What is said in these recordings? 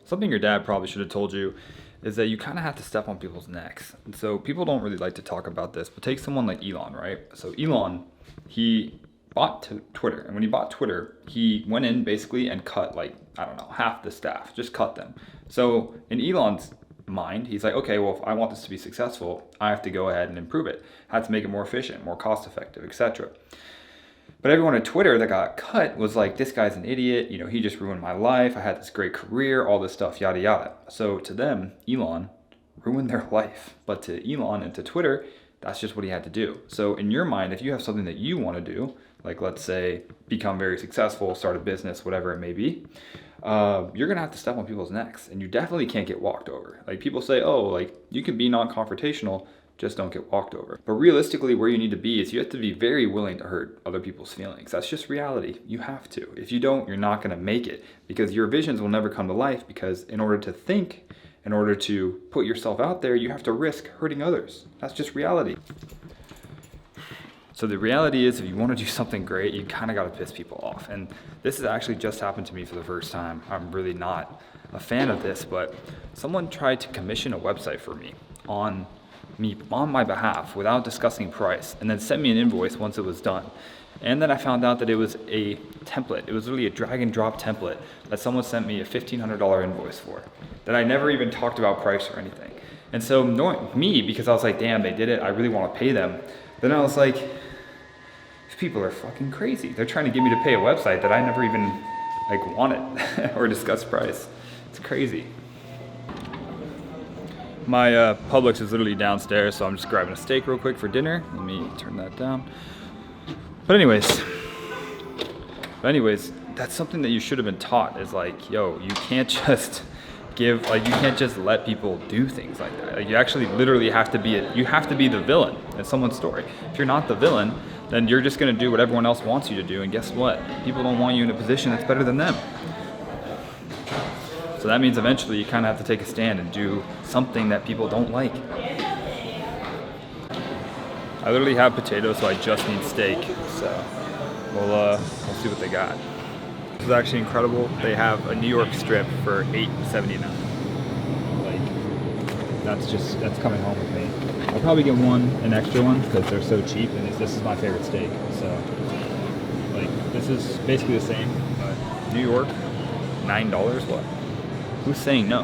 Something your dad probably should have told you is that you kind of have to step on people's necks. And so people don't really like to talk about this, but take someone like Elon, right? So Elon, he bought Twitter. And when he bought Twitter, he went in basically and cut like, I don't know, half the staff, just cut them. So in Elon's mind, he's like, okay, well, if I want this to be successful, I have to go ahead and improve it. I have to make it more efficient, more cost effective, etc. But everyone at Twitter that got cut was like, this guy's an idiot. You know, he just ruined my life. I had this great career, all this stuff, yada, yada. So to them, Elon ruined their life. But to Elon and to Twitter, that's just what he had to do. So in your mind, if you have something that you want to do, like let's say become very successful, start a business, whatever it may be, you're gonna have to step on people's necks, and you definitely can't get walked over. Like people say, oh, like you can be non-confrontational, just don't get walked over. But realistically, where you need to be is you have to be very willing to hurt other people's feelings. That's just reality. You have to. If you don't, you're not gonna make it, because your visions will never come to life, because in order to think, in order to put yourself out there, you have to risk hurting others. That's just reality. So the reality is, if you want to do something great, you kind of got to piss people off. And this has actually just happened to me for the first time. I'm really not a fan of this, but someone tried to commission a website for me on my behalf without discussing price, and then sent me an invoice once it was done. And then I found out that it was a template. It was really a drag and drop template that someone sent me a $1,500 invoice for, that I never even talked about price or anything. And so knowing me, because I was like, damn, they did it, I really want to pay them. Then I was like, these people are fucking crazy. They're trying to get me to pay a website that I never even like wanted or discussed price. It's crazy. My Publix is literally downstairs, so I'm just grabbing a steak real quick for dinner. Let me turn that down. But anyways, that's something that you should have been taught, is like, yo, you can't just you can't just let people do things like that. Like, you actually literally have to be the villain in someone's story. If you're not the villain, then you're just gonna do what everyone else wants you to do, and guess what? People don't want you in a position that's better than them. So that means eventually you kind of have to take a stand and do something that people don't like. I literally have potatoes, so I just need steak. So we'll see what they got. This is actually incredible. They have a New York strip for $8.79. Like, that's coming home with me. I'll probably get an extra one, because they're so cheap, and this is my favorite steak. So, like, this is basically the same, but New York, $9. What? Who's saying no?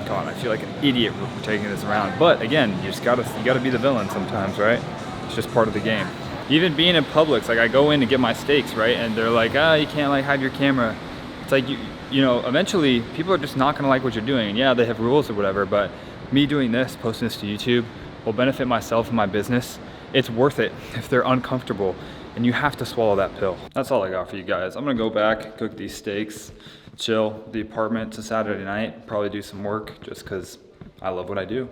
God, I feel like an idiot for taking this around. But again, you gotta be the villain sometimes, right? It's just part of the game. Even being in Publix, like I go in to get my steaks, right? And they're like, you can't like have your camera. It's like, you know, eventually people are just not gonna like what you're doing. And yeah, they have rules or whatever, but me doing this, posting this to YouTube, will benefit myself and my business. It's worth it if they're uncomfortable, and you have to swallow that pill. That's all I got for you guys. I'm gonna go back, cook these steaks, chill the apartment. It's a Saturday night, probably do some work just because I love what I do.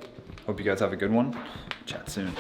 Hope you guys have a good one. Chat soon.